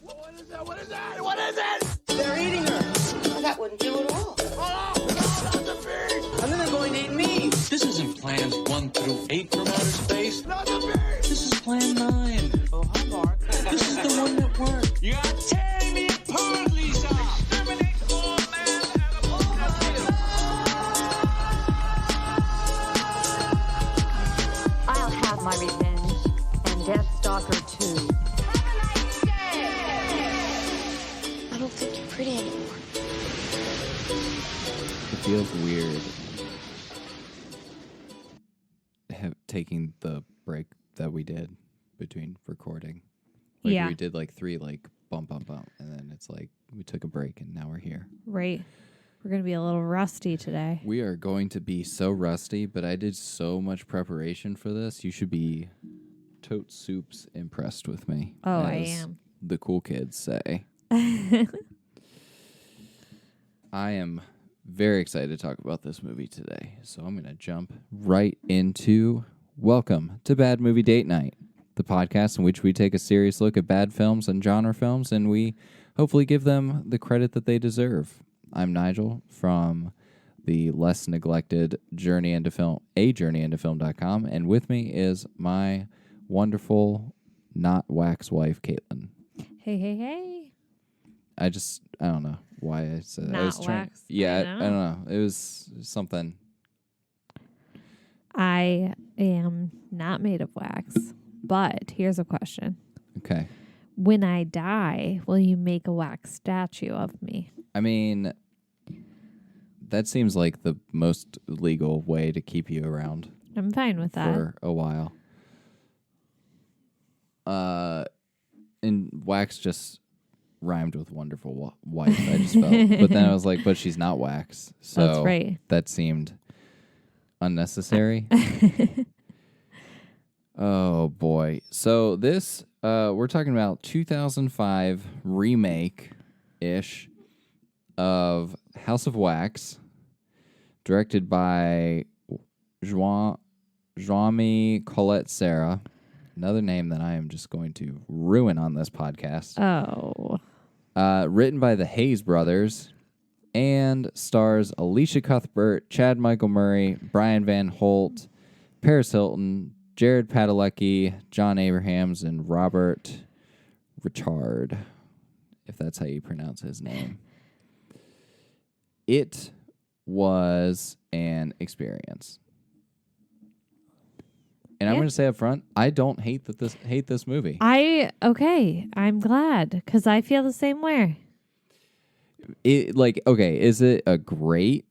What is that? What is that? What is it? They're eating her. Well, that wouldn't do at all. Oh, no, not the beast! And then they're going to eat me. This isn't plans 1 through 8 from outer space. Not the beast! This is plan 9. Oh, hi, Mark. This is the one that worked. You're tearing me apart, Lisa! Exterminate all man animals. I'll have my revenge, and Deathstalker too. I don't think you're pretty anymore. It feels weird taking the break that we did between recording. Like Yeah. we did like 3 like bump, and then it's like we took a break and now we're here. Right. We're going to be a little rusty today. We are going to be so rusty, but I did so much preparation for this. You should be totes soups impressed with me. Oh, I as am. The cool kids say. I am very excited to talk about this movie today. So I'm going to jump right into Welcome to Bad Movie Date Night, the podcast in which we take a serious look at bad films and genre films, and we hopefully give them the credit that they deserve. I'm Nigel from the less neglected Journey into Film.com, and with me is my wonderful, not wax wife, Kaitlyn. Hey. I don't know why I said that. Not I was wax. Yeah, I I don't know. It was something. I am not made of wax, but here's a question. Okay. When I die, will you make a wax statue of me? I mean, that seems like the most legal way to keep you around I'm fine with that. for a while. And wax just rhymed with wonderful wife, I just felt. But then I was like, but she's not wax. So That's right. that seemed unnecessary. Oh, boy. So this, we're talking about 2005 remake-ish of House of Wax, directed by Jaume Collet-Serra, another name that I am just going to ruin on this podcast. Oh. Written by the Hayes brothers and stars Elisha Cuthbert, Chad Michael Murray, Brian Van Holt, Paris Hilton, Jared Padalecki, John Abrahams, and Robert Ri'chard, if that's how you pronounce his name. It was an experience. And I'm going to say up front, I don't hate this movie. I'm glad, because I feel the same way. Is it a great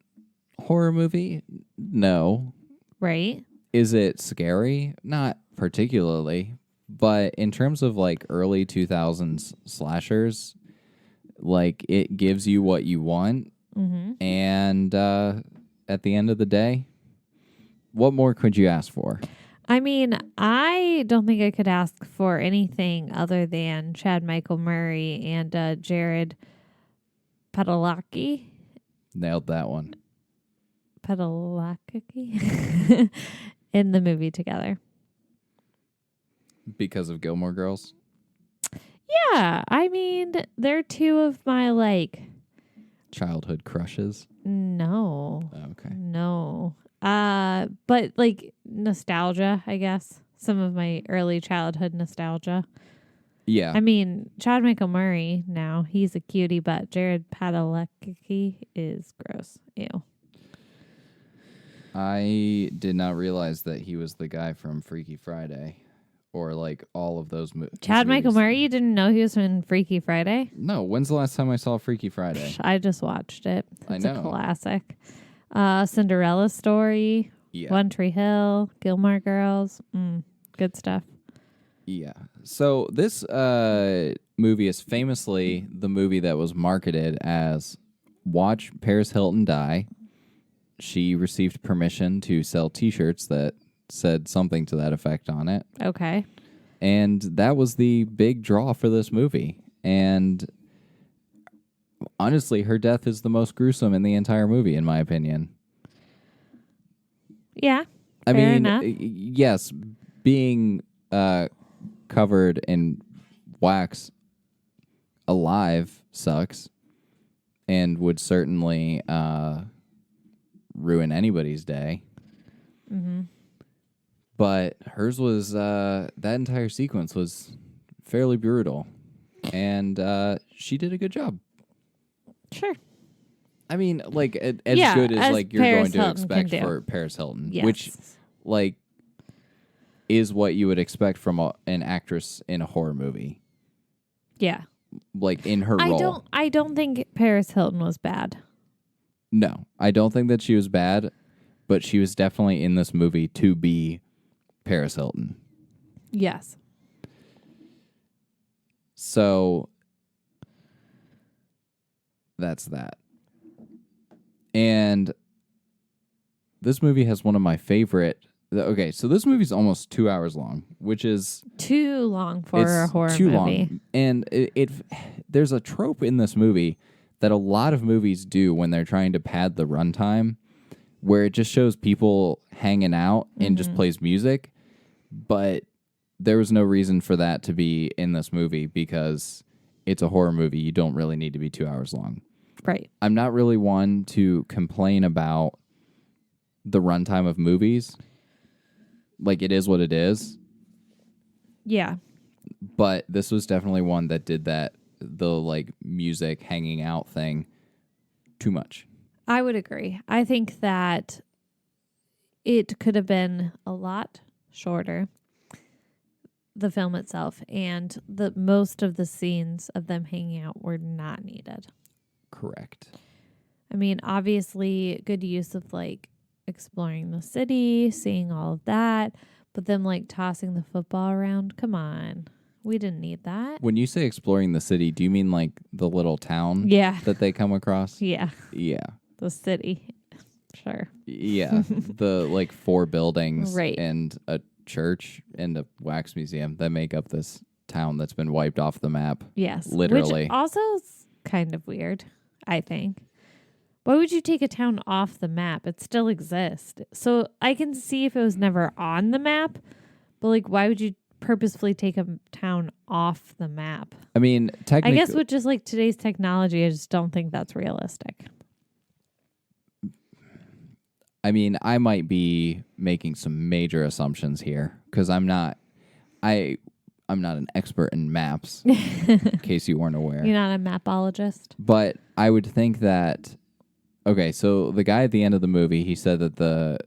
horror movie? No. Right? Is it scary? Not particularly. But in terms of like early 2000s slashers, like it gives you what you want. Mm-hmm. And at the end of the day, what more could you ask for? I mean, I don't think I could ask for anything other than Chad Michael Murray and Jared Padalecki. Nailed that one. Padalecki in the movie together. Because of Gilmore Girls? Yeah, I mean, they're two of my Childhood crushes? No. Okay. No. But nostalgia, I guess. Some of my early childhood nostalgia. Yeah. I mean, Chad Michael Murray now, he's a cutie, but Jared Padalecki is gross. Ew. I did not realize that he was the guy from Freaky Friday or all of those movies. Chad Michael Murray, you didn't know he was in Freaky Friday? No. When's the last time I saw Freaky Friday? I just watched it. It's I know. a classic. Cinderella Story, Yeah. One Tree Hill, Gilmore Girls. Good stuff. Yeah. So this movie is famously the movie that was marketed as Watch Paris Hilton Die. She received permission to sell T-shirts that said something to that effect on it. Okay. And that was the big draw for this movie. And honestly, her death is the most gruesome in the entire movie, in my opinion. Yeah. I fair mean, enough. yes, being covered in wax alive sucks and would certainly ruin anybody's day. Mm-hmm. But hers was, that entire sequence was fairly brutal. And she did a good job. Sure. I mean, like, as Yeah, good as, as like, you're Paris going to Hilton can expect do. for Paris Hilton. Yes. Which, like, is what you would expect from an actress in a horror movie. Yeah. Like, in her role. I don't think Paris Hilton was bad. No, I don't think that she was bad, but she was definitely in this movie to be Paris Hilton. Yes. So that's that. And this movie has one of my favorite. Okay, so this movie's almost 2 hours long, which is Too long for a horror too movie. long. And there's a trope in this movie that a lot of movies do when they're trying to pad the runtime, where it just shows people hanging out and just plays music. But there was no reason for that to be in this movie because it's a horror movie. You don't really need to be 2 hours long. Right. I'm not really one to complain about the runtime of movies. Like, it is what it is. Yeah. But this was definitely one that did that, the, like, music hanging out thing too much. I would agree. I think that it could have been a lot shorter, the film itself, and the most of the scenes of them hanging out were not needed. Correct. I mean, obviously, good use of, like, exploring the city, seeing all of that, but then, like, tossing the football around. Come on. We didn't need that. When you say exploring the city, do you mean, like, the little town Yeah. that they come across? Yeah. Yeah. The city. Sure. Yeah. The, like, 4 buildings Right. and a church and a wax museum that make up this town that's been wiped off the map. Yes. Literally. Which also is kind of weird, I think. Why would you take a town off the map? It still exists. So I can see if it was never on the map, but, like, why would you purposefully take a town off the map? I mean, I technically, guess with just, like, today's technology, I just don't think that's realistic. I mean, I might be making some major assumptions here because I'm not an expert in maps, in case you weren't aware. You're not a mapologist? But I would think that, okay, so the guy at the end of the movie, he said that the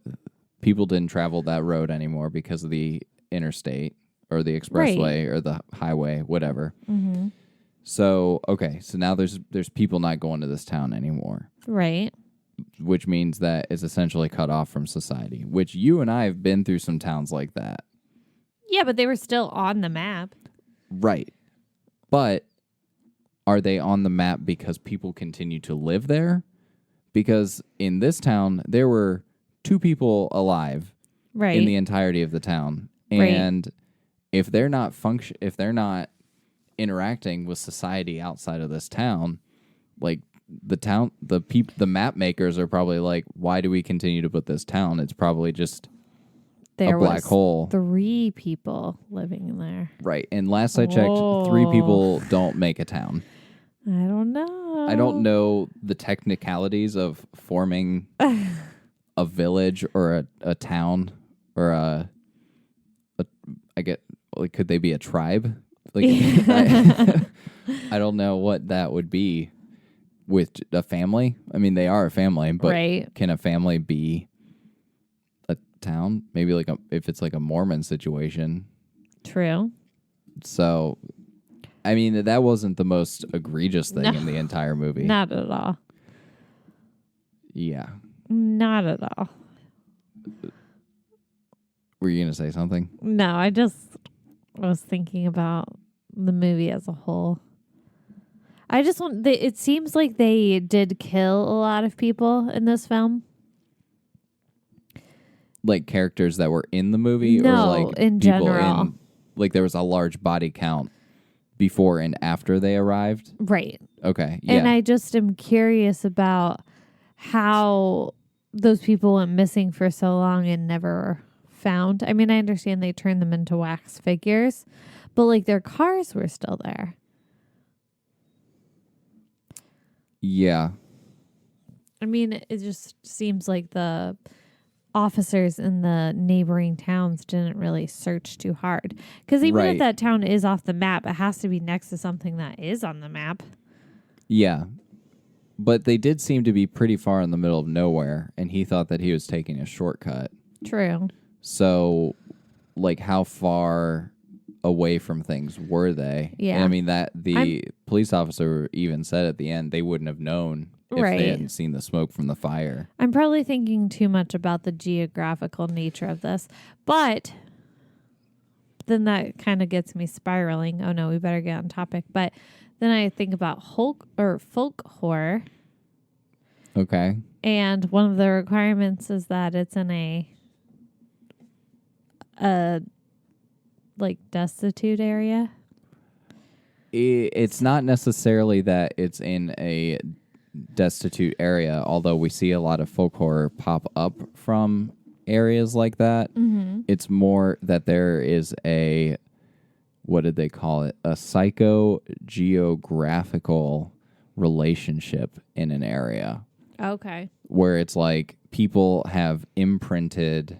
people didn't travel that road anymore because of the interstate or the expressway or the highway, whatever. Mm-hmm. So, okay, so now there's people not going to this town anymore. Right. Which means that it's essentially cut off from society, which you and I have been through some towns like that. Yeah, but they were still on the map. Right. But are they on the map because people continue to live there? Because in this town, there were 2 people alive Right. in the entirety of the town. Right. And if they're not if they're not interacting with society outside of this town, like the map makers are probably like, why do we continue to put this town? It's probably just there a black was hole. 3 people living in there. Right. And last I checked, 3 people don't make a town. I don't know. I don't know the technicalities of forming a village or a town or I get, like, could they be a tribe? Like, I don't know what that would be with a family. I mean, they are a family, but Right. can a family be a town? Maybe like if it's like a Mormon situation. True. So, I mean, that wasn't the most egregious thing No. in the entire movie. Not at all. Yeah. Not at all. Were you going to say something? No, I just was thinking about the movie as a whole. I just want. It seems like they did kill a lot of people in this film. Like characters that were in the movie, No, or like in people general. like there was a large body count before and after they arrived. Right. Okay. Yeah. And I just am curious about how those people went missing for so long and never found. I mean, I understand they turned them into wax figures, but, like, their cars were still there. Yeah. I mean, it just seems like the officers in the neighboring towns didn't really search too hard. Because even Right. if that town is off the map, it has to be next to something that is on the map. Yeah. But they did seem to be pretty far in the middle of nowhere, and he thought that he was taking a shortcut. True. So, like, how far away from things were they? Yeah. And I mean, that the police officer even said at the end they wouldn't have known if Right. they hadn't seen the smoke from the fire. I'm probably thinking too much about the geographical nature of this, but then that kind of gets me spiraling. Oh no, we better get on topic. But then I think about folk horror, Okay. and one of the requirements is that it's in a like destitute area. It's not necessarily that it's in a destitute area, although we see a lot of folk horror pop up from areas like that. Mm-hmm. It's more that there is a, what did they call it? A psychogeographical relationship in an area Okay. where it's like people have imprinted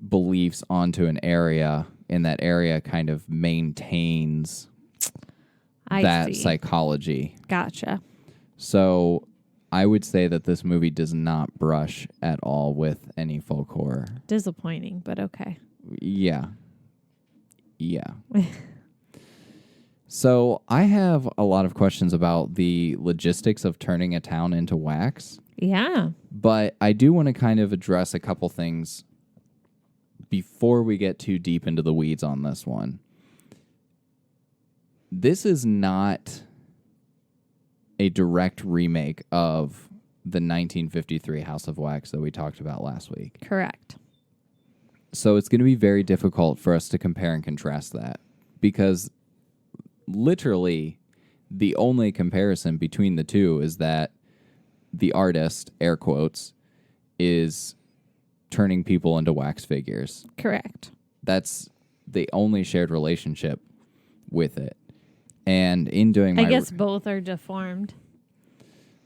beliefs onto an area, and that area kind of maintains I that see. psychology. Gotcha. So I would say that this movie does not brush at all with any folk horror. Disappointing, but okay. Yeah. So I have a lot of questions about the logistics of turning a town into wax, Yeah. but I do want to kind of address a couple things before we get too deep into the weeds on this one. This is not a direct remake of the 1953 House of Wax that we talked about last week. Correct. So it's going to be very difficult for us to compare and contrast that, because literally the only comparison between the two is that the artist, air quotes, is turning people into wax figures. Correct. That's the only shared relationship with it. And in doing I my guess both are deformed.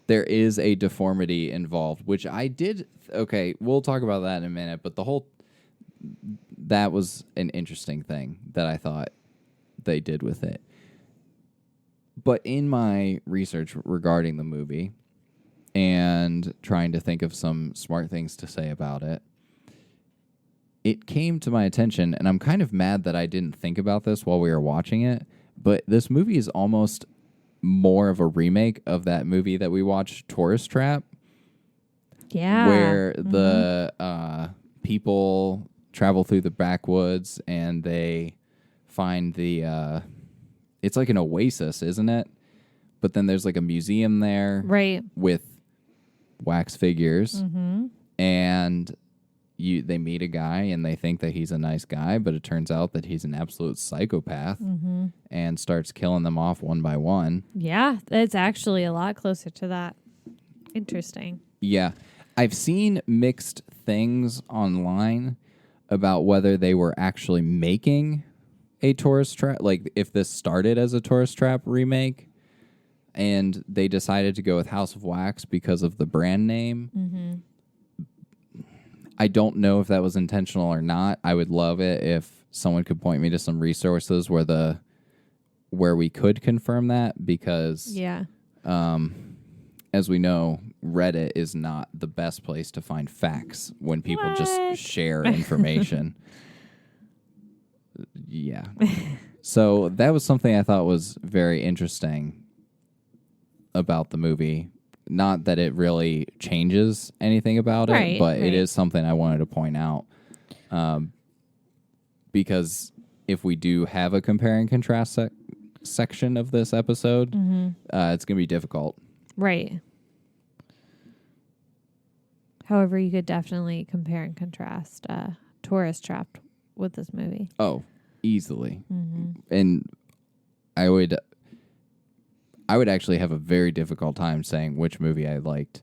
there is a deformity involved, which I did. Okay, we'll talk about that in a minute. But that was an interesting thing that I thought they did with it. But in my research regarding the movie and trying to think of some smart things to say about it, it came to my attention, and I'm kind of mad that I didn't think about this while we were watching it, but this movie is almost more of a remake of that movie that we watched, Tourist Trap, Yeah. where the people travel through the backwoods and they find the it's like an oasis, isn't it? But then there's like a museum there Right. with wax figures, Mm-hmm. and they meet a guy and they think that he's a nice guy, but it turns out that he's an absolute psychopath and starts killing them off one by one. Yeah. It's actually a lot closer to that. Interesting. Yeah. I've seen mixed things online about whether they were actually making a Tourist Trap, like if this started as a Tourist Trap remake and they decided to go with House of Wax because of the brand name. Mm-hmm. I don't know if that was intentional or not. I would love it if someone could point me to some resources where we could confirm that, because Yeah. as we know, Reddit is not the best place to find facts when people What? just share information. Yeah. So that was something I thought was very interesting about the movie. Not that it really changes anything about it, Right, but right. it is something I wanted to point out. Because if we do have a compare and contrast section of this episode, it's going to be difficult. Right. However, you could definitely compare and contrast Tourist Trap with this movie. Oh, easily. Mm-hmm. And I would actually have a very difficult time saying which movie I liked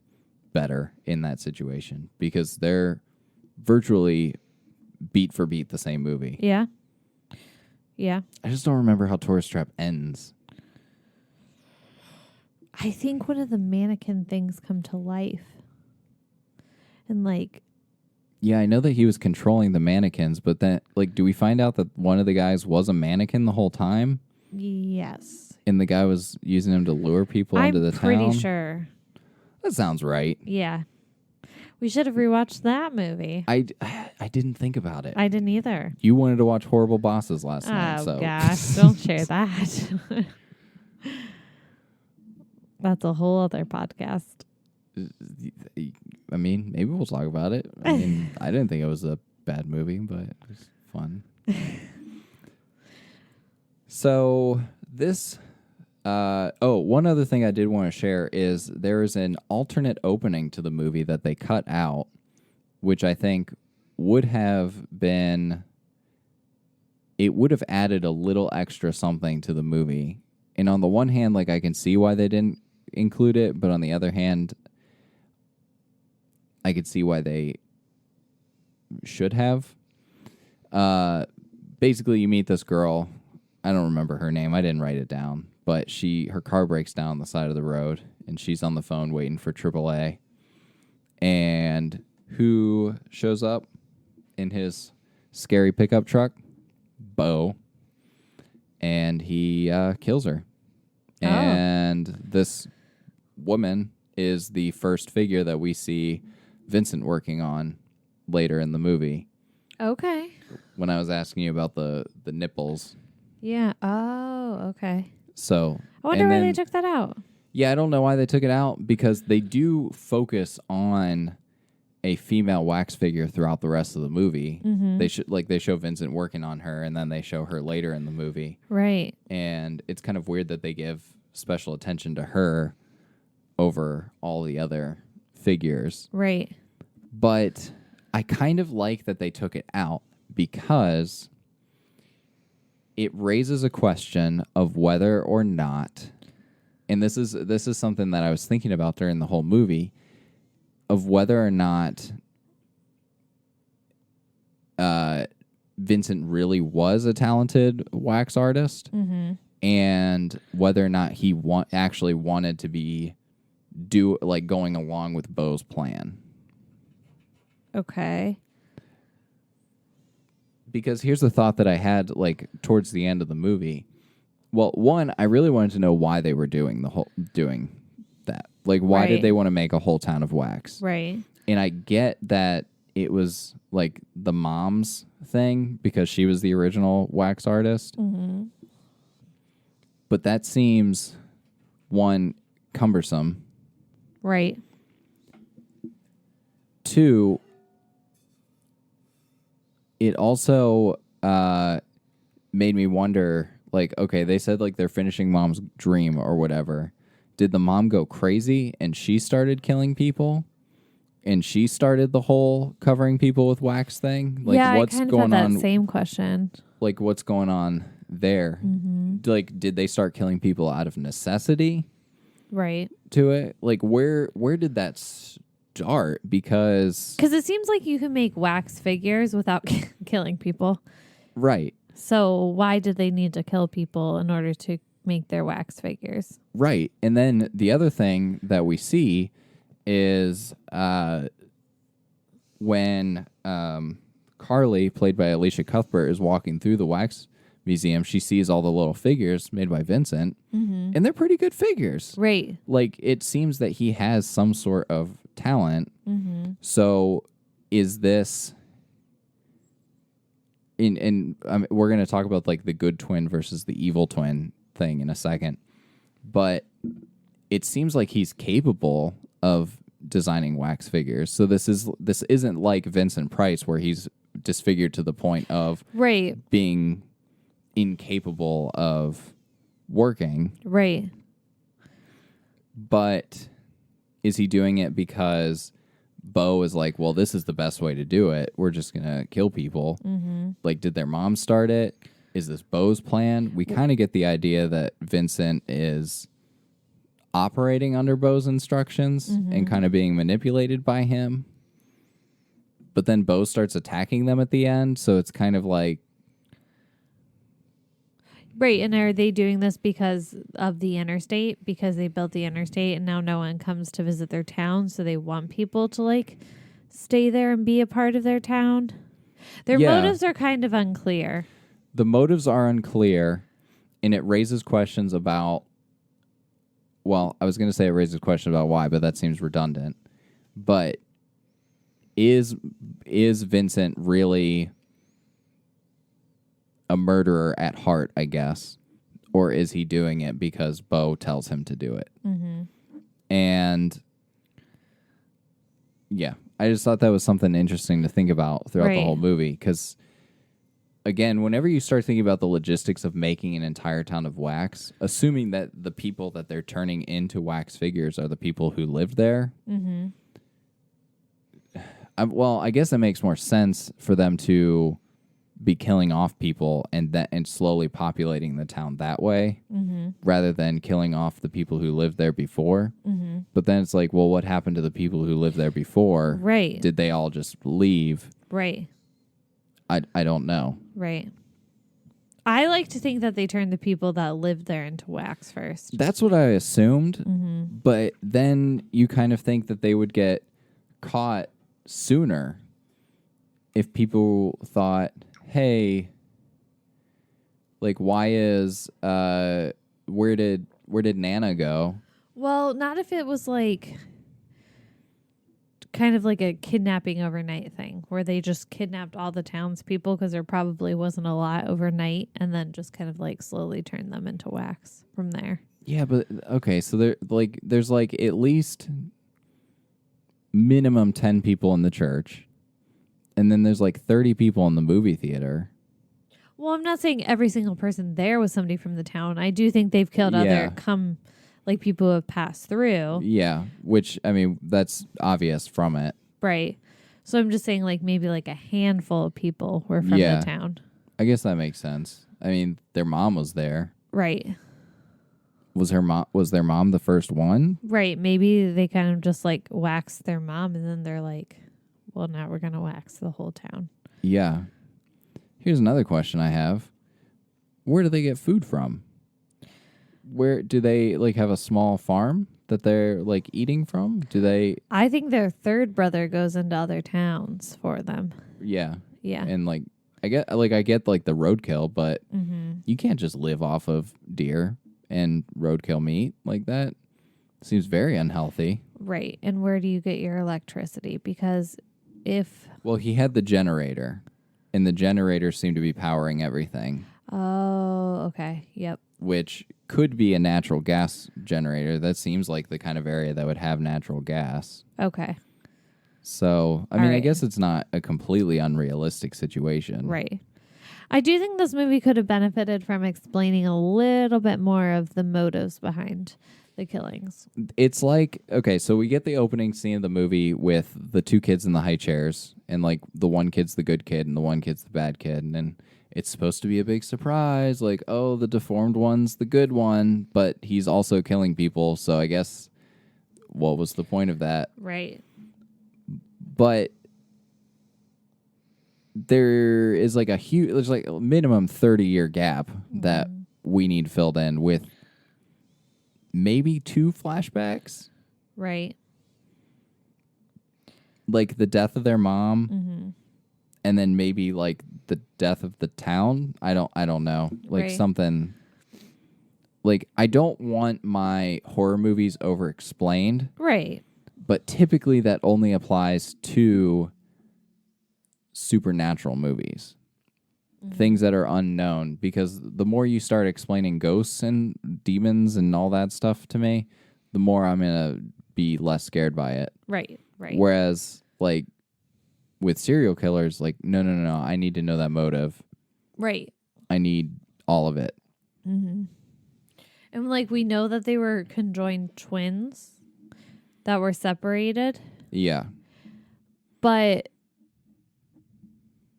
better in that situation, because they're virtually beat for beat the same movie. Yeah. Yeah. I just don't remember how Tourist Trap ends. I think one of the mannequin things come to life. And like, Yeah, I know that he was controlling the mannequins, but then, like, do we find out that one of the guys was a mannequin the whole time? yes. And the guy was using him to lure people into the I'm pretty town? sure. That sounds right. Yeah. We should have rewatched that movie. I didn't think about it. I didn't either. You wanted to watch Horrible Bosses last night, Oh, so. gosh. Don't share that. That's a whole other podcast. I mean, maybe we'll talk about it. I mean, I didn't think it was a bad movie, but it was fun. So this, one other thing I did want to share is there is an alternate opening to the movie that they cut out, which I think would have been, it would have added a little extra something to the movie. And on the one hand, like, I can see why they didn't include it, but on the other hand, I could see why they should have. Basically, you meet this girl. I don't remember her name. I didn't write it down. But her car breaks down on the side of the road, and she's on the phone waiting for AAA. And who shows up in his scary pickup truck? Bo. And he kills her. Oh. And this woman is the first figure that we see Vincent working on later in the movie. Okay. When I was asking you about the nipples. Yeah. Oh, okay. So I wonder why they took that out. Yeah, I don't know why they took it out, because they do focus on a female wax figure throughout the rest of the movie. Mm-hmm. They show Vincent working on her, and then they show her later in the movie. Right. And it's kind of weird that they give special attention to her over all the other figures. Right. But I kind of like that they took it out, because it raises a question of whether or not, and this is something that I was thinking about during the whole movie, of whether or not Vincent really was a talented wax artist, Mm-hmm. and whether or not he actually wanted to be going along with Bo's plan. Okay. Because here's the thought that I had, like, towards the end of the movie. Well, one, I really wanted to know why they were doing that. Like, why Right. did they want to make a whole town of wax? Right. And I get that it was, like, the mom's thing, because she was the original wax artist. Mm-hmm. But that seems, one, cumbersome. Right. Two, it also made me wonder, like, okay, they said, like, they're finishing mom's dream or whatever. Did the mom go crazy and she started killing people? And she started the whole covering people with wax thing? Like, yeah, what's I kind of going had that on? same question. Like, what's going on there? Mm-hmm. Like, did they start killing people out of necessity Right. to it? Like, where did that start? Because it seems like you can make wax figures without killing people. right. So why did they need to kill people in order to make their wax figures? Right. And then the other thing that we see is when Carly, played by Elisha Cuthbert, is walking through the wax museum, she sees all the little figures made by Vincent, and they're pretty good figures. Right. Like, it seems that he has some sort of talent. Mm-hmm. So is this... we're going to talk about, like, the good twin versus the evil twin thing in a second. But it seems like he's capable of designing wax figures. So this isn't like Vincent Price, where he's disfigured to the point of Right. being incapable of working. Right. But is he doing it because Bo is like, well, this is the best way to do it. We're just going to kill people. Mm-hmm. Like, did their mom start it? Is this Bo's plan? We kind of get the idea that Vincent is operating under Bo's instructions and kind of being manipulated by him. But then Bo starts attacking them at the end, so it's kind of like... Right, and are they doing this because of the interstate? Because they built the interstate and now no one comes to visit their town, so they want people to, like, stay there and be a part of their town? Their Yeah. motives are kind of unclear. The motives are unclear, and it raises questions about... Well, I was going to say it raises questions about why, but that seems redundant. But is Vincent really a murderer at heart, I guess? Or is he doing it because Beau tells him to do it? Mm-hmm. And yeah, I just thought that was something interesting to think about throughout the whole movie. Because, again, whenever you start thinking about the logistics of making an entire town of wax, assuming that the people that they're turning into wax figures are the people who lived there, Mm-hmm. I guess it makes more sense for them to be killing off people and slowly populating the town that way, Mm-hmm. rather than killing off the people who lived there before. Mm-hmm. But then it's like, well, what happened to the people who lived there before? Right. Did they all just leave? Right. I don't know. Right. I like to think that they turned the people that lived there into wax first. That's what I assumed. Mm-hmm. But then you kind of think that they would get caught sooner if people thought, hey, like, why is where did Nana go? Well, not if it was like kind of like a kidnapping overnight thing where they just kidnapped all the townspeople because there probably wasn't a lot overnight and then just kind of like slowly turned them into wax from there. Yeah, but okay, so there's like at least minimum 10 people in the church, and then there's like 30 people in the movie theater. Well, I'm not saying every single person there was somebody from the town. I do think they've killed Yeah. like people who have passed through. Yeah, which, I mean, that's obvious from it. Right. So I'm just saying like maybe like a handful of people were from Yeah. the town. I guess that makes sense. I mean, their mom was there. Right. Was their mom the first one? Right. Maybe they kind of just like waxed their mom and then they're like, well, now we're going to wax the whole town. Yeah. Here's another question I have. Where do they get food from? Where do they like have a small farm that they're like eating from? Do they? I think their third brother goes into other towns for them. Yeah. Yeah. And like I get like the roadkill, but Mm-hmm. you can't just live off of deer and roadkill meat like that. Seems very unhealthy. Right. And where do you get your electricity? Because Well, he had the generator, and the generator seemed to be powering everything. Oh, okay. Yep. Which could be a natural gas generator. That seems like the kind of area that would have natural gas. Okay. So, I mean, I right. guess it's not a completely unrealistic situation. Right. I do think this movie could have benefited from explaining a little bit more of the motives behind the killings. It's like, okay, so we get the opening scene of the movie with the two kids in the high chairs, and like the one kid's the good kid and the one kid's the bad kid, and then it's supposed to be a big surprise, like, oh, the deformed one's the good one, but he's also killing people, so I guess what was the point of that? Right. But there's like a minimum 30-year gap that we need filled in with maybe 2 flashbacks. Right. Like the death of their mom, and then maybe like the death of the town. I don't know. Like Right. something. Like, I don't want my horror movies over-explained, Right. but typically that only applies to supernatural movies. Things that are unknown, because the more you start explaining ghosts and demons and all that stuff to me, the more I'm going to be less scared by it. Right. Right. Whereas, like, with serial killers, like, no, I need to know that motive. Right. I need all of it. Mm-hmm. And like we know that they were conjoined twins that were separated, Yeah. but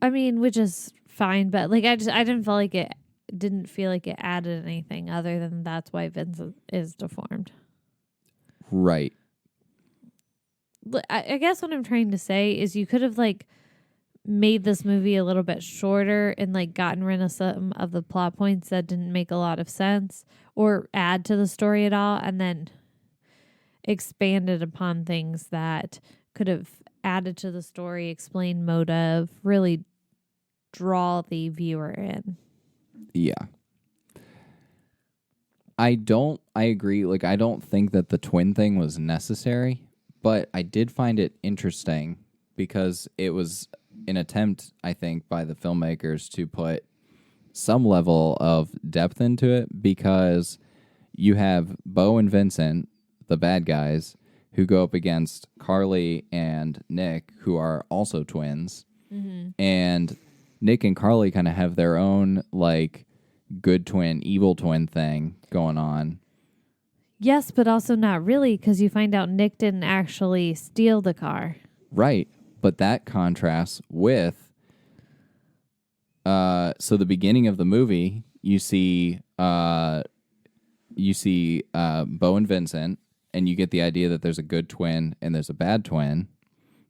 I mean, which is fine, but like I didn't feel like it added anything other than that's why Vince is deformed. Right. I guess what I'm trying to say is you could have like made this movie a little bit shorter and like gotten rid of some of the plot points that didn't make a lot of sense or add to the story at all, and then expanded upon things that could have added to the story, explain motive, really draw the viewer in. Yeah. I agree. Like, I don't think that the twin thing was necessary, but I did find it interesting because it was an attempt, I think, by the filmmakers to put some level of depth into it, because you have Beau and Vincent, the bad guys, who go up against Carly and Nick, who are also twins. Mm-hmm. And Nick and Carly kind of have their own, like, good twin, evil twin thing going on. Yes, but also not really, because you find out Nick didn't actually steal the car. Right. But that contrasts with, so the beginning of the movie, you see Beau and Vincent, and you get the idea that there's a good twin and there's a bad twin.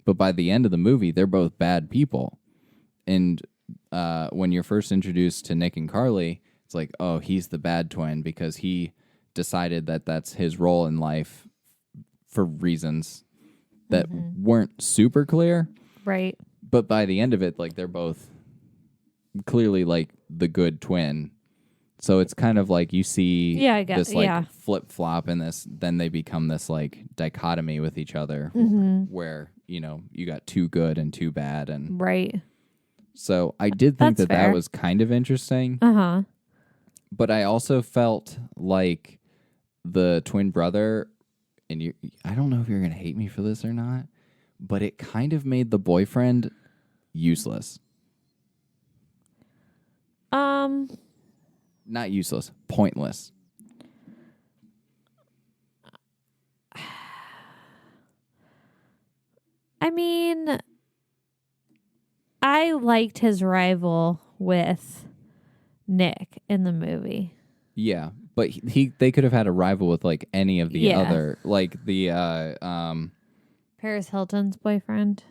But by the end of the movie, they're both bad people. And when you're first introduced to Nick and Carly, it's like, oh, he's the bad twin because he decided that that's his role in life for reasons that weren't super clear. Right. But by the end of it, like, they're both clearly like the good twin. So it's kind of like you see this like flip flop in this, then they become this like dichotomy with each other where, you know, you got two good and two bad. And right. So I did think That's that fair. that was kind of interesting. Uh-huh. But I also felt like the twin brother, and I don't know if you're going to hate me for this or not, but it kind of made the boyfriend useless. Not useless, pointless. I mean, I liked his rival with Nick in the movie. Yeah, but they could have had a rival with like any of the other, like the Paris Hilton's boyfriend.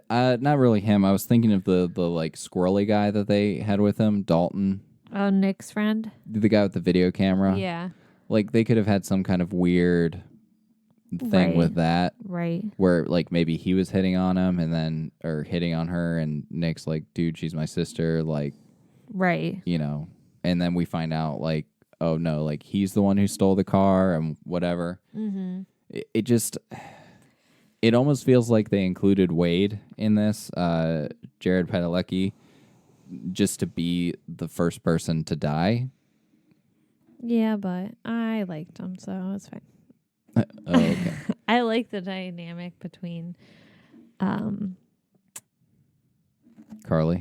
Not really him. I was thinking of the like squirrely guy that they had with him, Dalton. Oh, Nick's friend? The guy with the video camera. Yeah. Like, they could have had some kind of weird thing with that. Right. Where, like, maybe he was hitting on him or hitting on her, and Nick's like, dude, she's my sister. Like, right. You know, and then we find out, like, oh, no, like, he's the one who stole the car and whatever. Mm-hmm. It just, it almost feels like they included Wade in this, Jared Padalecki, just to be the first person to die. Yeah, but I liked him, so it's fine. Oh, okay. I like the dynamic between Carly.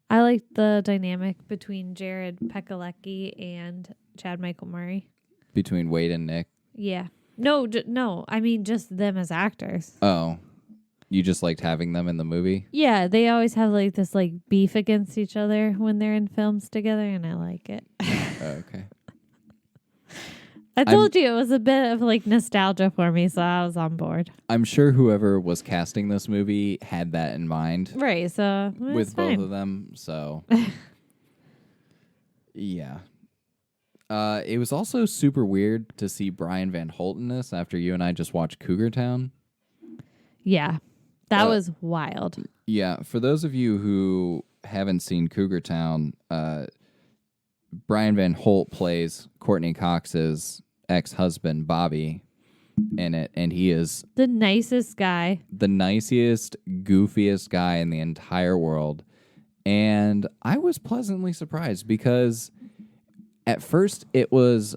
I like the dynamic between Jared Padalecki and Chad Michael Murray. Between Wade and Nick. Yeah. No, no. I mean, just them as actors. Oh. You just liked having them in the movie? Yeah, they always have like this like beef against each other when they're in films together, and I like it. Okay. I told you it was a bit of like nostalgia for me, so I was on board. I'm sure whoever was casting this movie had that in mind. Right, so with fine. both of them, so yeah. It was also super weird to see Brian Van Holt in this after you and I just watched Cougar Town. Yeah. That was wild. Yeah, for those of you who haven't seen Cougar Town, Brian Van Holt plays Courtney Cox's ex-husband, Bobby, in it, and he is the nicest guy. The nicest, goofiest guy in the entire world. And I was pleasantly surprised because at first it was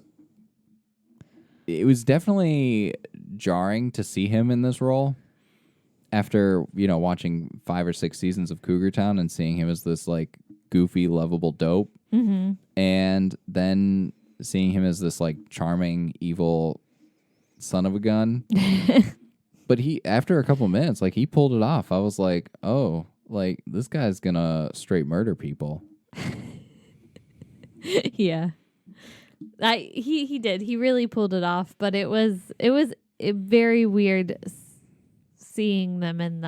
definitely jarring to see him in this role. After, you know, watching 5 or 6 seasons of Cougar Town and seeing him as this, like, goofy, lovable dope. Mm-hmm. And then seeing him as this, like, charming, evil son of a gun. But after a couple minutes, like, he pulled it off. I was like, oh, like, this guy's gonna straight murder people. Yeah. He did. He really pulled it off. But it was very weird seeing them in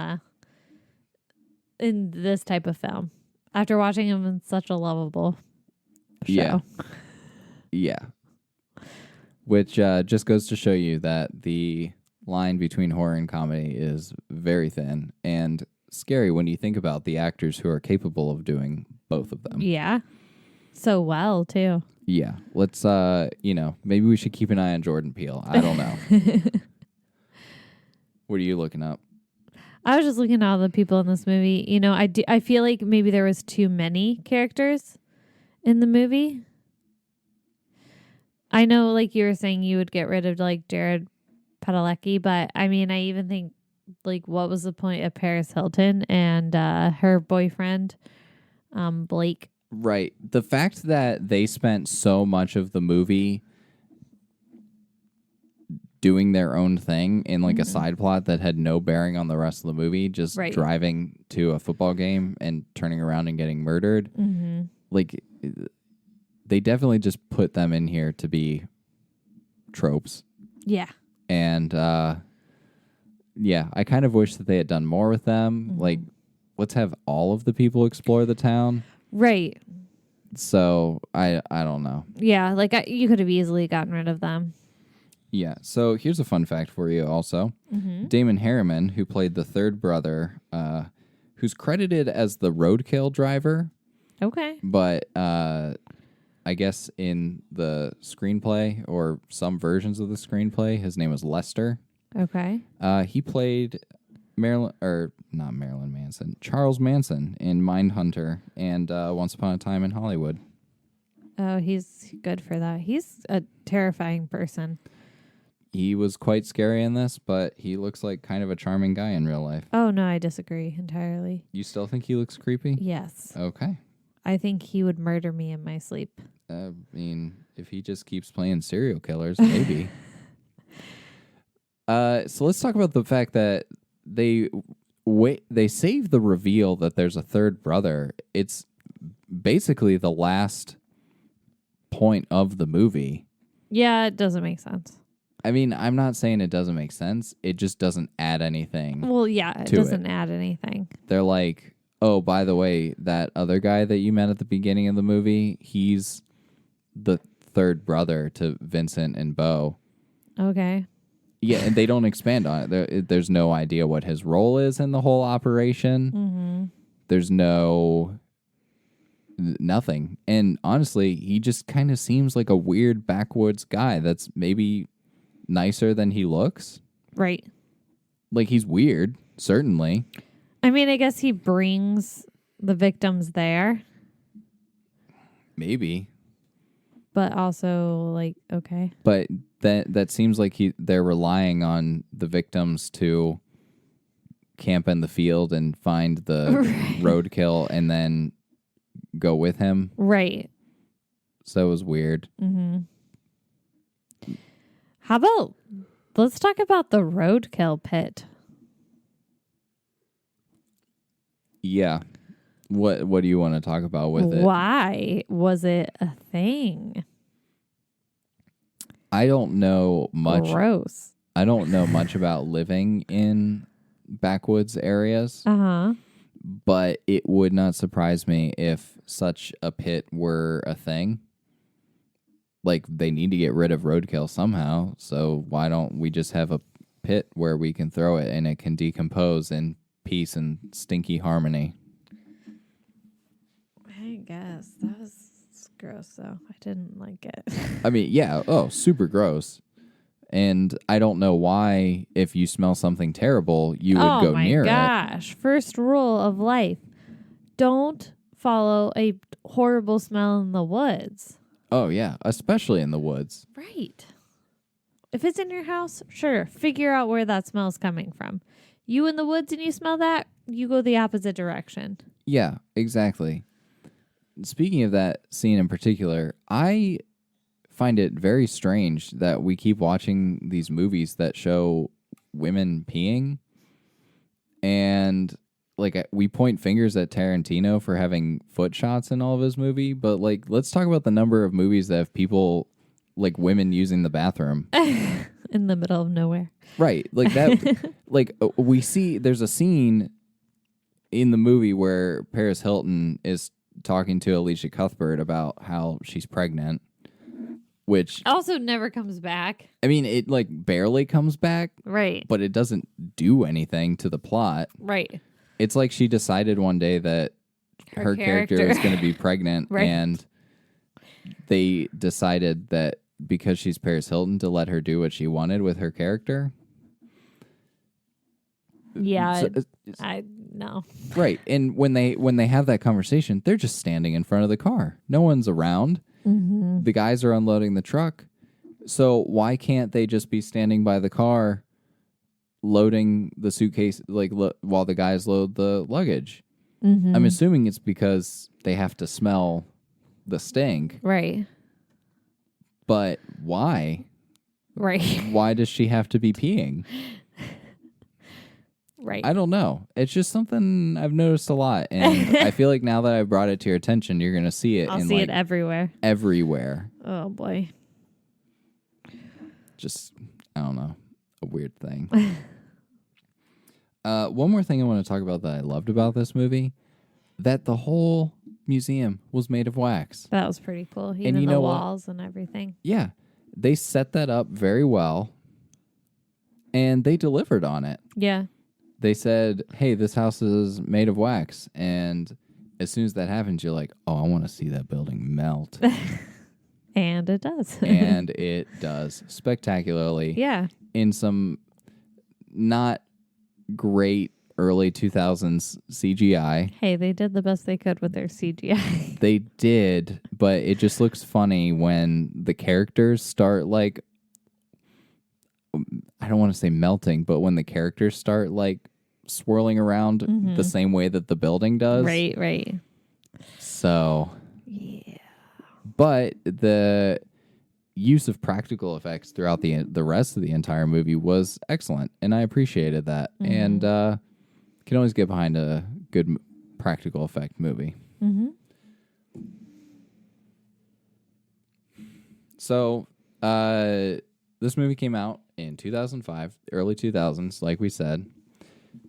in this type of film after watching him in such a lovable show. Yeah. Yeah. Which just goes to show you that the line between horror and comedy is very thin and scary when you think about the actors who are capable of doing both of them. Yeah. So well, too. Yeah. Let's, maybe we should keep an eye on Jordan Peele. I don't know. What are you looking up? I was just looking at all the people in this movie. You know, I feel like maybe there was too many characters in the movie. I know, like you were saying, you would get rid of like Jared Padalecki, but I mean, I even think like what was the point of Paris Hilton and her boyfriend, Blake? Right. The fact that they spent so much of the movie doing their own thing in like a side plot that had no bearing on the rest of the movie, just driving to a football game and turning around and getting murdered. Like, they definitely just put them in here to be tropes. Yeah. And, I kind of wish that they had done more with them. Like, let's have all of the people explore the town. Right. So, I don't know. Yeah, like you could have easily gotten rid of them. Yeah, so here's a fun fact for you also. Damon Harriman, who played the third brother, who's credited as the roadkill driver. Okay. But I guess in the screenplay or some versions of the screenplay, his name was Lester. Okay. He played Charles Manson in Mindhunter and Once Upon a Time in Hollywood. Oh, he's good for that. He's a terrifying person. He was quite scary in this, but he looks like kind of a charming guy in real life. Oh, no, I disagree entirely. You still think he looks creepy? Yes. Okay. I think he would murder me in my sleep. I mean, if he just keeps playing serial killers, maybe. So let's talk about the fact that they save the reveal that there's a third brother. It's basically the last point of the movie. Yeah, it doesn't make sense. I mean, I'm not saying it doesn't make sense. It just doesn't add anything. Well, yeah, it doesn't add anything. They're like, oh, by the way, that other guy that you met at the beginning of the movie, he's the third brother to Vincent and Beau. Okay. Yeah, and they don't expand on it. There's no idea what his role is in the whole operation. There's nothing. And honestly, he just kind of seems like a weird backwoods guy that's maybe nicer than he looks. Right. Like, he's weird, certainly. I mean, I guess he brings the victims there. Maybe. But also, like, okay. But that seems like they're relying on the victims to camp in the field and find the roadkill and then go with him. Right. So it was weird. How about, let's talk about the Roadkill Pit. Yeah. What do you want to talk about with it? Why was it a thing? I don't know much. Gross. I don't know much about living in backwoods areas. But it would not surprise me if such a pit were a thing. Like, they need to get rid of roadkill somehow, so why don't we just have a pit where we can throw it and it can decompose in peace and stinky harmony? I guess. That was gross, though. I didn't like it. I mean, yeah, super gross. And I don't know why, if you smell something terrible, you would go near it. Oh, my gosh. First rule of life. Don't follow a horrible smell in the woods. Oh, yeah, especially in the woods. Right. If it's in your house, sure, figure out where that smell's coming from. You in the woods and you smell that, you go the opposite direction. Yeah, exactly. Speaking of that scene in particular, I find it very strange that we keep watching these movies that show women peeing. And like, we point fingers at Tarantino for having foot shots in all of his movie, but like, let's talk about the number of movies that have people, like women using the bathroom in the middle of nowhere. Right. Like that, like we see there's a scene in the movie where Paris Hilton is talking to Elisha Cuthbert about how she's pregnant, which Also never comes back. I mean, it like barely comes back, Right. but it doesn't do anything to the plot. Right. It's like she decided one day that her character was going to be pregnant, Right. and they decided that because she's Paris Hilton to let her do what she wanted with her character. Yeah. So, I no. right. And when they have that conversation, they're just standing in front of the car. No one's around. Mm-hmm. The guys are unloading the truck. So why can't they just be standing by the car loading the suitcase while the guys load the luggage? Mm-hmm. I'm assuming it's because they have to smell the stink. Right. But why? Right. Why does she have to be peeing? Right. I don't know. It's just something I've noticed a lot. And I feel like now that I've brought it to your attention, you're going to see it I'll in see like it everywhere. everywhere. Oh boy. Just, I don't know, a weird thing. One more thing I want to talk about that I loved about this movie, that the whole museum was made of wax. That was pretty cool. Even you the know what? walls and everything. Yeah, they set that up very well, and they delivered on it. Yeah. They said, hey, this house is made of wax. And as soon as that happens, you're like, oh, I want to see that building melt. And it does. And it does spectacularly. Yeah. In some not great early 2000s CGI. Hey, they did the best they could with their CGI. They did, but it just looks funny when the characters start like, I don't want to say melting, but when the characters start like swirling around the same way that the building does. Right, right. So, Yeah. but the use of practical effects throughout the rest of the entire movie was excellent, and I appreciated that. And can always get behind a good practical effect movie. Mm-hmm. So, this movie came out in 2005, early 2000s, like we said.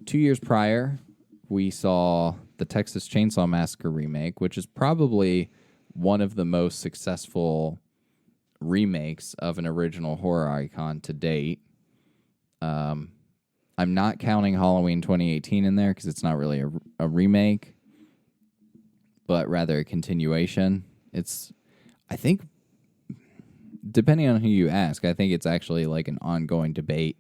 2 years prior, we saw the Texas Chainsaw Massacre remake, which is probably one of the most successful remakes of an original horror icon to date. I'm not counting Halloween 2018 in there because it's not really a remake, but rather a continuation. It's, I think, depending on who you ask, I think it's actually like an ongoing debate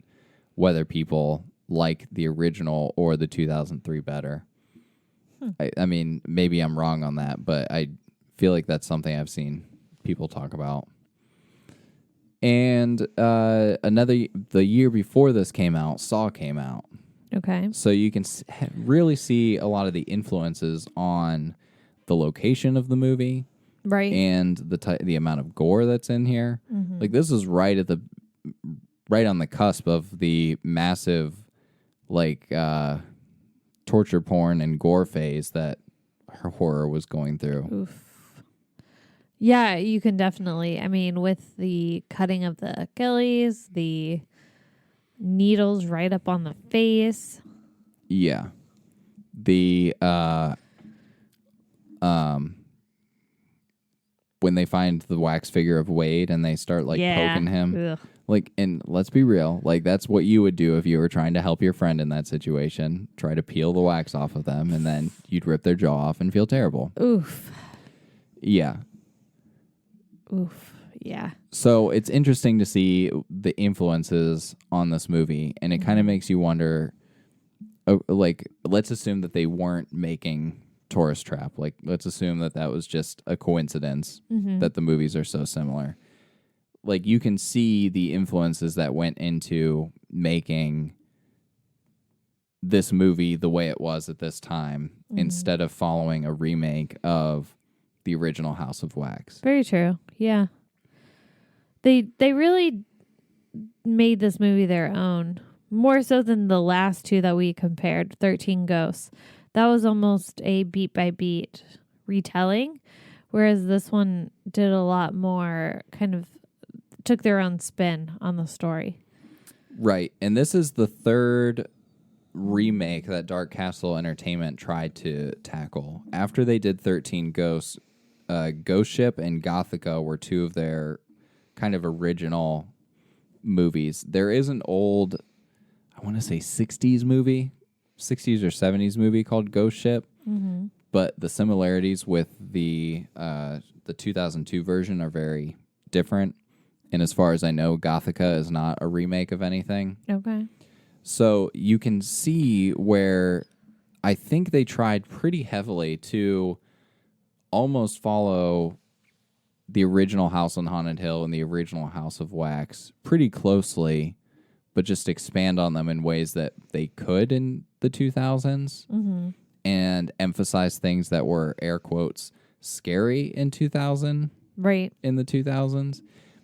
whether people like the original or the 2003 better. I mean, maybe I'm wrong on that, but I feel like that's something I've seen people talk about. And the year before this came out, Saw came out. Okay. So you can really see a lot of the influences on the location of the movie. Right. And the amount of gore that's in here. Mm-hmm. Like, this is right on the cusp of the massive like torture porn and gore phase that her horror was going through. Oof. Yeah, you can definitely. I mean, with the cutting of the Achilles, the needles right up on the face. Yeah. The when they find the wax figure of Wade and they start like poking him. Ugh. Like, and let's be real, like that's what you would do if you were trying to help your friend in that situation. Try to peel the wax off of them, and then you'd rip their jaw off and feel terrible. Oof. Yeah. Oof. Yeah. So it's interesting to see the influences on this movie, and it kind of makes you wonder, like, let's assume that they weren't making Tourist Trap. Like, let's assume that was just a coincidence that the movies are so similar. Like, you can see the influences that went into making this movie the way it was at this time instead of following a remake of the original House of Wax. Very true. Yeah. They really made this movie their own, more so than the last two that we compared, 13 Ghosts. That was almost a beat by beat retelling, whereas this one did a lot more, kind of took their own spin on the story. Right. And this is the third remake that Dark Castle Entertainment tried to tackle. After they did 13 Ghosts, Ghost Ship and Gothica were two of their kind of original movies. There is an old, I want to say 60s or 70s movie called Ghost Ship, but the similarities with the 2002 version are very different. And as far as I know, Gothica is not a remake of anything. Okay. So you can see where I think they tried pretty heavily to almost follow the original House on Haunted Hill and the original House of Wax pretty closely, but just expand on them in ways that they could in the 2000s and emphasize things that were, air quotes, scary in 2000. Right. In the 2000s.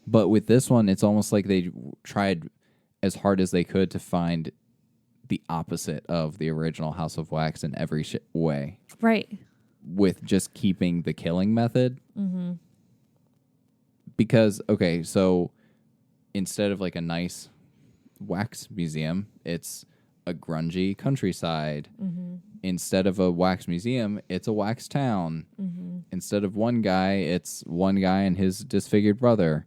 But with this one, it's almost like they tried as hard as they could to find the opposite of the original House of Wax in every way. Right. With just keeping the killing method. Because, okay, so instead of like a nice wax museum, it's a grungy countryside. Instead of a wax museum, it's a wax town. Instead of one guy, it's one guy and his disfigured brother.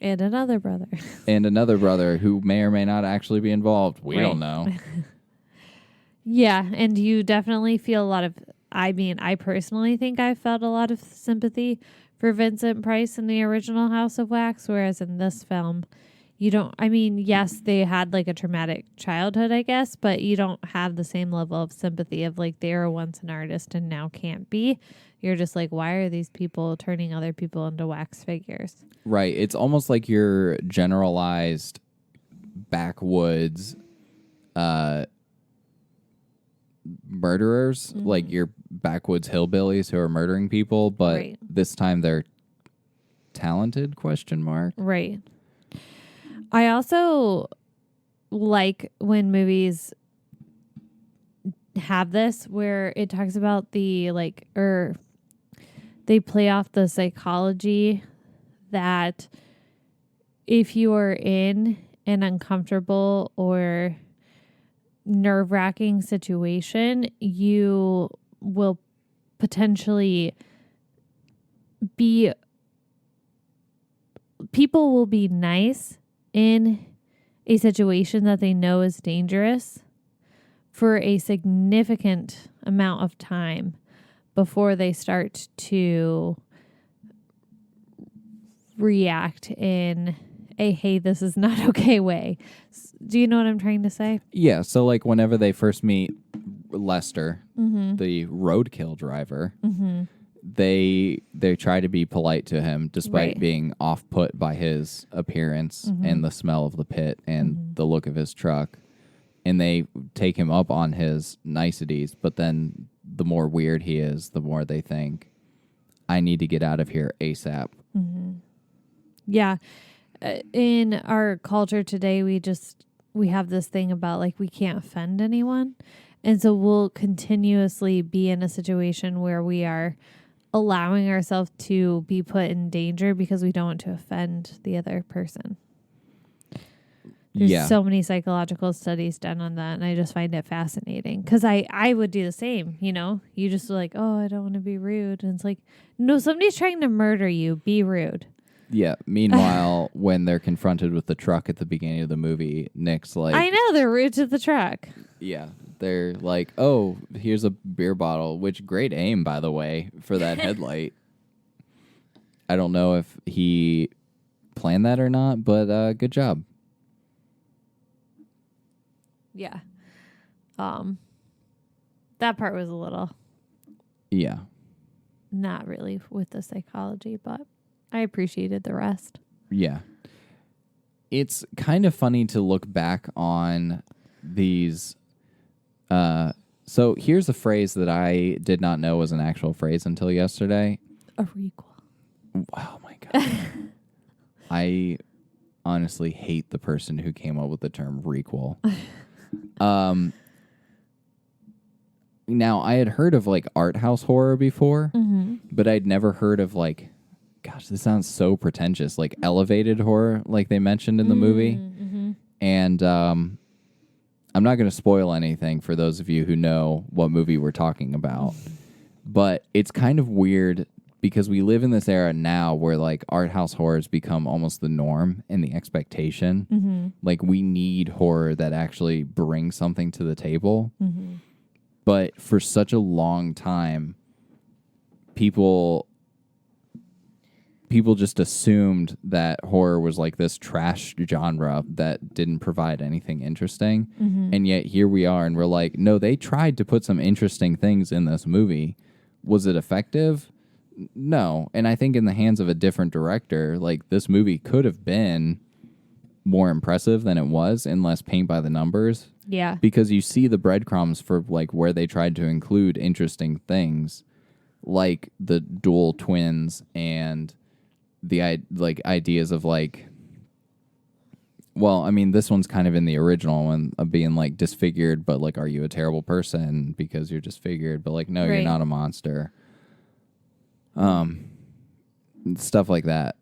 And another brother. And another brother who may or may not actually be involved. We don't know. Yeah, and you definitely feel a lot of, I mean, I personally think I felt a lot of sympathy for Vincent Price in the original House of Wax, whereas in this film, you don't, I mean, yes, they had like a traumatic childhood, I guess, but you don't have the same level of sympathy of like they were once an artist and now can't be. You're just like, why are these people turning other people into wax figures? Right. It's almost like your generalized backwoods murderers, like your backwoods hillbillies who are murdering people, but this time they're talented, question mark. Right. I also like when movies have this where it talks about the like, or they play off the psychology that if you are in an uncomfortable or nerve-wracking situation, you will potentially be, people will be nice in a situation that they know is dangerous for a significant amount of time before they start to react in a, hey, this is not okay way. Do you know what I'm trying to say? Yeah, so like whenever they first meet Lester, the roadkill driver, they try to be polite to him despite being off-put by his appearance and the smell of the pit and the look of his truck. And they take him up on his niceties, but then the more weird he is, the more they think, I need to get out of here ASAP. Yeah. In our culture today, we have this thing about like we can't offend anyone. And so we'll continuously be in a situation where we are allowing ourselves to be put in danger because we don't want to offend the other person. There's so many psychological studies done on that, and I just find it fascinating because I would do the same, you know? You just like, oh, I don't want to be rude. And it's like, no, somebody's trying to murder you. Be rude. Yeah. Meanwhile, when they're confronted with the truck at the beginning of the movie, Nick's like, I know, they're rude to the truck. Yeah. They're like, oh, here's a beer bottle, which great aim, by the way, for that headlight. I don't know if he planned that or not, but good job. Yeah. That part was a little not really with the psychology, but I appreciated the rest. Yeah. It's kind of funny to look back on these. So here's a phrase that I did not know was an actual phrase until yesterday. A requel. Oh my God. I honestly hate the person who came up with the term requel. Now I had heard of like art house horror before, but I'd never heard of like, gosh, this sounds so pretentious, like elevated horror, like they mentioned in the movie. And I'm not going to spoil anything for those of you who know what movie we're talking about, but it's kind of weird because we live in this era now where like art house horrors become almost the norm and the expectation. Mm-hmm. Like we need horror that actually brings something to the table. Mm-hmm. But for such a long time, people just assumed that horror was like this trash genre that didn't provide anything interesting. Mm-hmm. And yet here we are and we're like, no, they tried to put some interesting things in this movie. Was it effective? No. And I think in the hands of a different director, like this movie could have been more impressive than it was and less paint by the numbers. Yeah. Because you see the breadcrumbs for like where they tried to include interesting things like the dual twins and the like ideas of like, well, I mean, this one's kind of in the original one of being like disfigured, but like, are you a terrible person because you're disfigured? But like, no, Right. you're not a monster. Stuff like that.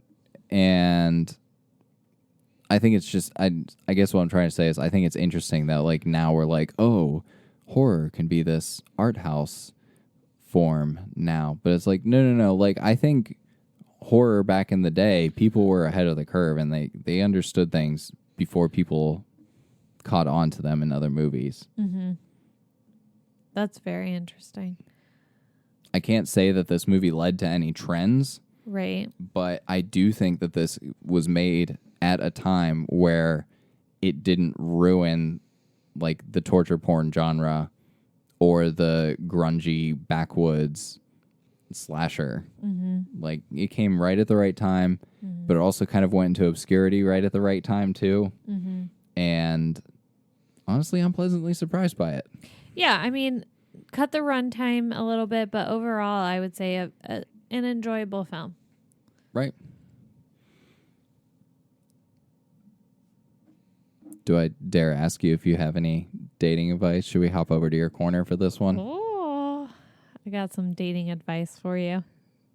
And I think it's just, I guess what I'm trying to say is I think it's interesting that like now we're like, oh, horror can be this art house form now. But it's like, no. Like, I think horror back in the day, people were ahead of the curve and they understood things before people caught on to them in other movies. Mm-hmm. That's very interesting. I can't say that this movie led to any trends, Right. but I do think that this was made at a time where it didn't ruin like the torture porn genre or the grungy backwoods slasher. Mm-hmm. Like it came right at the right time, but it also kind of went into obscurity right at the right time too. Mm-hmm. And honestly, I'm pleasantly surprised by it. Yeah, I mean, cut the runtime a little bit, but overall, I would say an enjoyable film. Right. Do I dare ask you if you have any dating advice? Should we hop over to your corner for this one? Oh, I got some dating advice for you.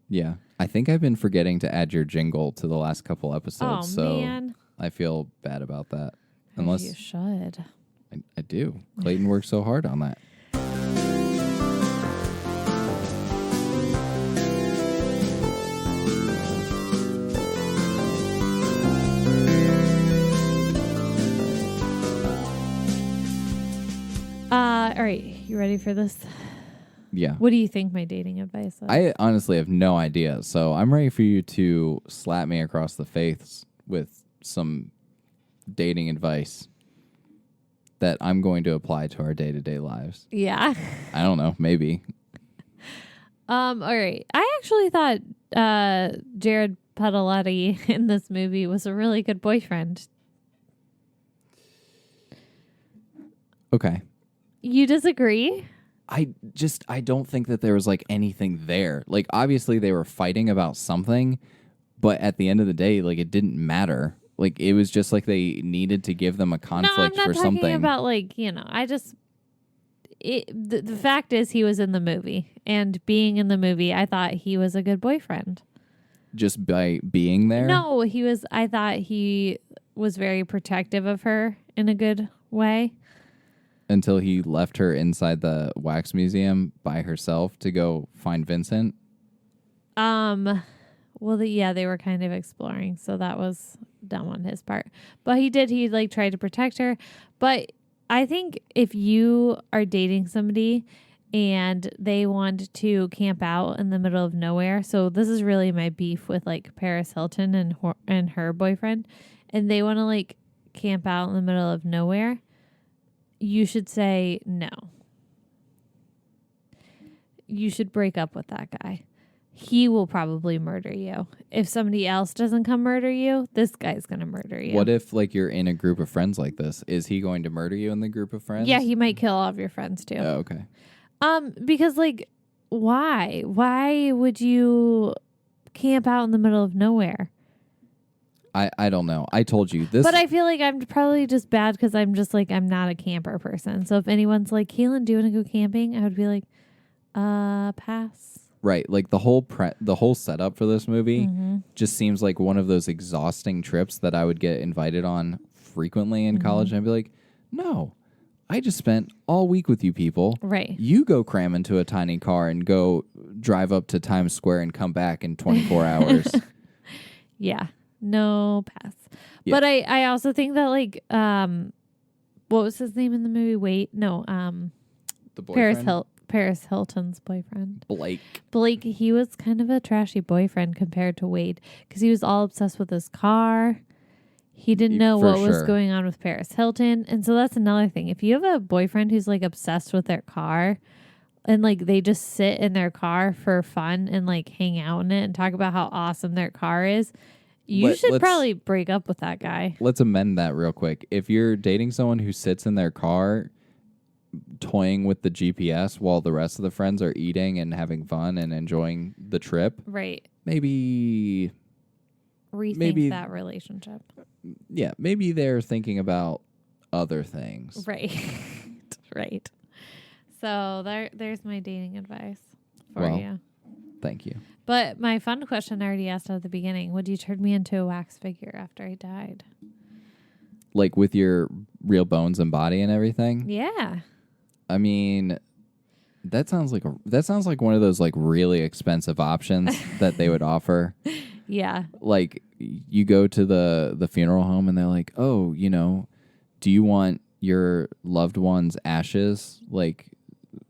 Yeah. I think I've been forgetting to add your jingle to the last couple episodes, Oh, so man. I feel bad about that. Unless you should. I do. Clayton worked so hard on that. All right, you ready for this? Yeah. What do you think my dating advice is? I honestly have no idea, so I'm ready for you to slap me across the face with some dating advice that I'm going to apply to our day-to-day lives. Yeah. I don't know, maybe. All right. I actually thought Jared Padalecki in this movie was a really good boyfriend. Okay. You disagree? I don't think that there was like anything there. Like obviously they were fighting about something, but at the end of the day, like it didn't matter. Like it was just like they needed to give them a conflict no, I'm not for talking something. about like, the fact is he was in the movie, and being in the movie, I thought he was a good boyfriend. Just by being there? No, I thought he was very protective of her in a good way. Until he left her inside the wax museum by herself to go find Vincent. Well, they were kind of exploring, so that was dumb on his part. But he like tried to protect her. But I think if you are dating somebody and they want to camp out in the middle of nowhere, so this is really my beef with like Paris Hilton and her boyfriend, and they want to like camp out in the middle of nowhere, you should say no. You should break up with that guy. He will probably murder you. If somebody else doesn't come murder you, this guy's going to murder you. What if like you're in a group of friends like this? Is he going to murder you in the group of friends? Yeah, he might kill all of your friends too. Oh, okay. Because like, why? Why would you camp out in the middle of nowhere? I don't know. I told you this. But I feel like I'm probably just bad because I'm just like, I'm not a camper person. So if anyone's like, Kaitlyn, do you want to go camping? I would be like, pass. Right. Like the whole setup for this movie Mm-hmm. just seems like one of those exhausting trips that I would get invited on frequently in college. And I'd be like, no, I just spent all week with you people. Right. You go cram into a tiny car and go drive up to Times Square and come back in 24 hours. Yeah. No pass. Yeah. But I also think that like what was his name in the movie? The boyfriend? Paris Hilton's boyfriend. Blake. He was kind of a trashy boyfriend compared to Wade because he was all obsessed with his car. He didn't know For what was sure. going on with Paris Hilton. And so that's another thing. If you have a boyfriend who's like obsessed with their car and like they just sit in their car for fun and like hang out in it and talk about how awesome their car is, you should probably break up with that guy. Let's amend that real quick. If you're dating someone who sits in their car toying with the GPS while the rest of the friends are eating and having fun and enjoying the trip, Right. maybe Rethink that relationship. yeah, maybe they're thinking about other things. Right. Right. So there's my dating advice for Well, you. Thank you. But my fun question I already asked at the beginning, would you turn me into a wax figure after I died? Like with your real bones and body and everything? Yeah. I mean, that sounds like one of those like really expensive options that they would offer. Yeah. Like you go to the funeral home and they're like, "Oh, do you want your loved one's ashes like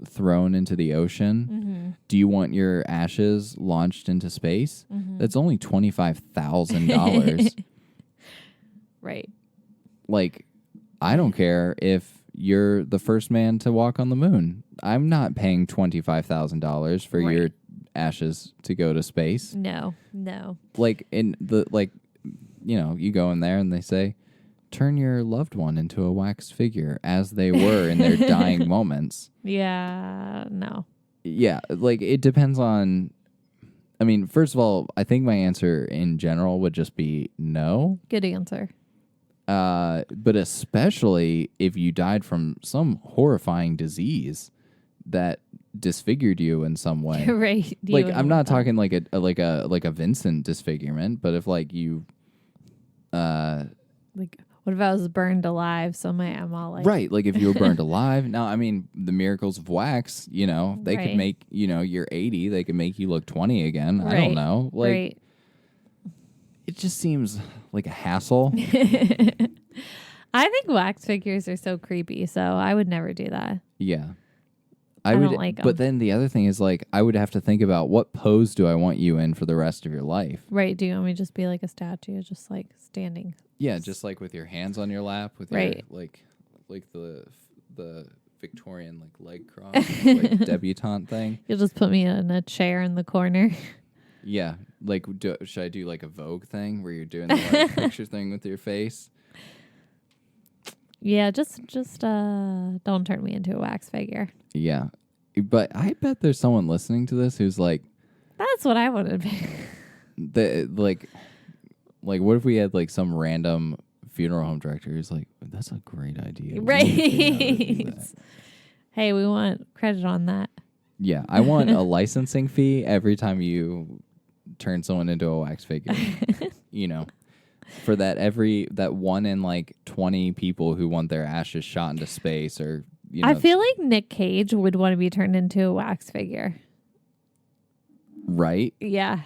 thrown into the ocean? Mm-hmm. Do you want your ashes launched into space?" Mm-hmm. That's only $25,000. Right. Like, I don't care if you're the first man to walk on the moon. I'm not paying $25,000 for your ashes to go to space. No. Like you go in there and they say, turn your loved one into a wax figure as they were in their dying moments. Yeah. No. Yeah, like it depends on. I mean, first of all, I think my answer in general would just be no. Good answer. But especially if you died from some horrifying disease that disfigured you in some way. Right. Like I'm not talking like a Vincent disfigurement, but if like you like what if I was burned alive? So I'm all like right, like if you were burned alive. Now, I mean, the miracles of wax, they could make, you're 80, they could make you look 20 again. I don't know. Like it just seems like a hassle. I think wax figures are so creepy, so I would never do that. Yeah. I would don't like 'em. But then the other thing is like I would have to think about what pose do I want you in for the rest of your life. Right. Do you want me to just be like a statue, just like standing? Yeah, just like with your hands on your lap, with your like the Victorian like leg cross, like debutante thing. You'll just put me in a chair in the corner. Yeah, like should I do like a Vogue thing where you're doing the like, picture thing with your face? Yeah, just don't turn me into a wax figure. Yeah, but I bet there's someone listening to this who's like, that's what I want to be. Like what if we had like some random funeral home director who's like, that's a great idea. Right. Hey, we want credit on that. Yeah, I want a licensing fee every time you turn someone into a wax figure. For that 1 in like 20 people who want their ashes shot into space, or I feel like Nick Cage would want to be turned into a wax figure. Right? Yeah.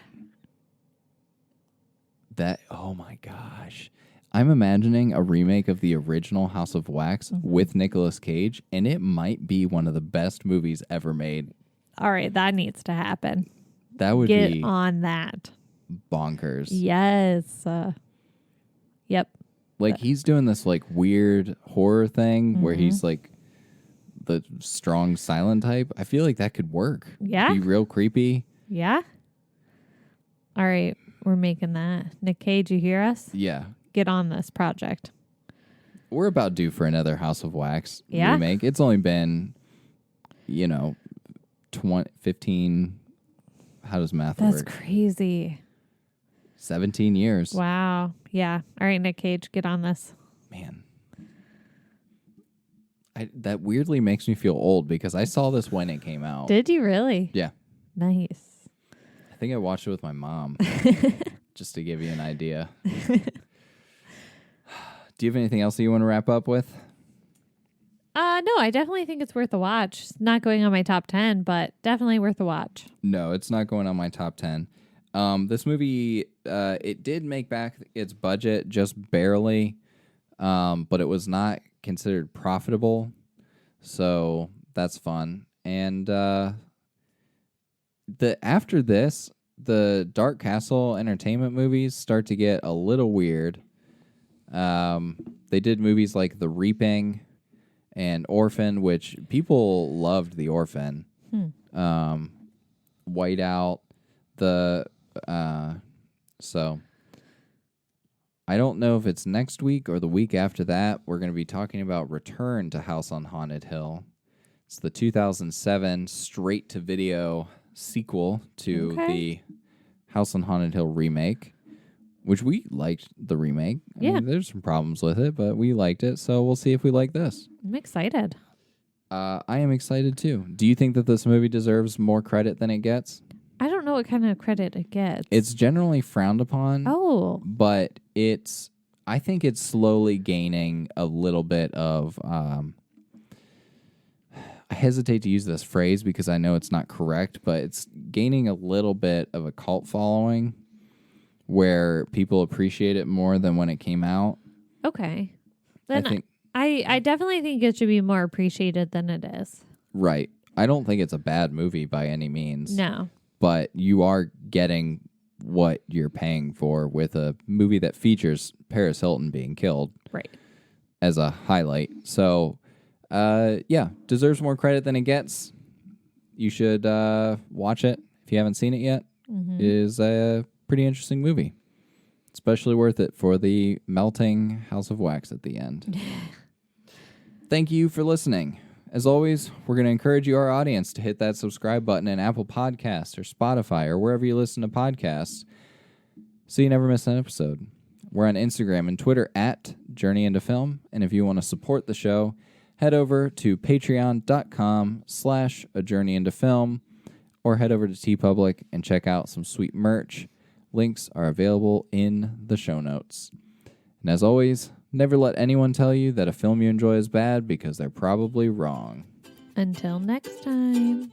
Oh my gosh. I'm imagining a remake of the original House of Wax with Nicolas Cage, and it might be one of the best movies ever made. All right, that needs to happen. That would Get be on that. bonkers. Yes. Yep. Like he's doing this like weird horror thing where he's like the strong silent type. I feel like that could work. Yeah. Be real creepy. Yeah. All right, we're making that. Nick Cage, you hear us? Yeah. Get on this project. We're about due for another House of Wax Yeah? remake. It's only been, 15. How does math That's work? crazy. 17 years. Wow. Yeah. All right, Nick Cage, get on this. Man. That weirdly makes me feel old because I saw this when it came out. Did you really? Yeah. Nice. I think I watched it with my mom just to give you an idea. Do you have anything else that you want to wrap up with? No, I definitely think it's worth a watch. It's not going on my top 10, but definitely worth a watch. No, it's not going on my top 10. This movie, it did make back its budget just barely, but it was not considered profitable, so that's fun. And after this, the Dark Castle Entertainment movies start to get a little weird. They did movies like The Reaping and Orphan, which people loved. The Orphan. Whiteout. So I don't know if it's next week or the week after that. We're going to be talking about Return to House on Haunted Hill. It's the 2007 straight-to-video sequel to the House on Haunted Hill remake, which we liked the remake. I mean, there's some problems with it, but we liked it, so we'll see if we like this. I'm excited. I am excited, too. Do you think that this movie deserves more credit than it gets? I don't know what kind of credit it gets. It's generally frowned upon. Oh. But I think it's slowly gaining a little bit of, I hesitate to use this phrase because I know it's not correct, but it's gaining a little bit of a cult following where people appreciate it more than when it came out. Okay. Then I definitely think it should be more appreciated than it is. Right. I don't think it's a bad movie by any means. No. But you are getting what you're paying for with a movie that features Paris Hilton being killed. Right. As a highlight. So, deserves more credit than it gets. You should watch it if you haven't seen it yet. It is a pretty interesting movie. Especially worth it for the melting house of wax at the end. Thank you for listening. As always, we're going to encourage you, our audience, to hit that subscribe button in Apple Podcasts or Spotify or wherever you listen to podcasts so you never miss an episode. We're on Instagram and Twitter at Journey Into Film. And if you want to support the show, head over to patreon.com/ajourneyintofilm or head over to TeePublic and check out some sweet merch. Links are available in the show notes. And as always, never let anyone tell you that a film you enjoy is bad because they're probably wrong. Until next time.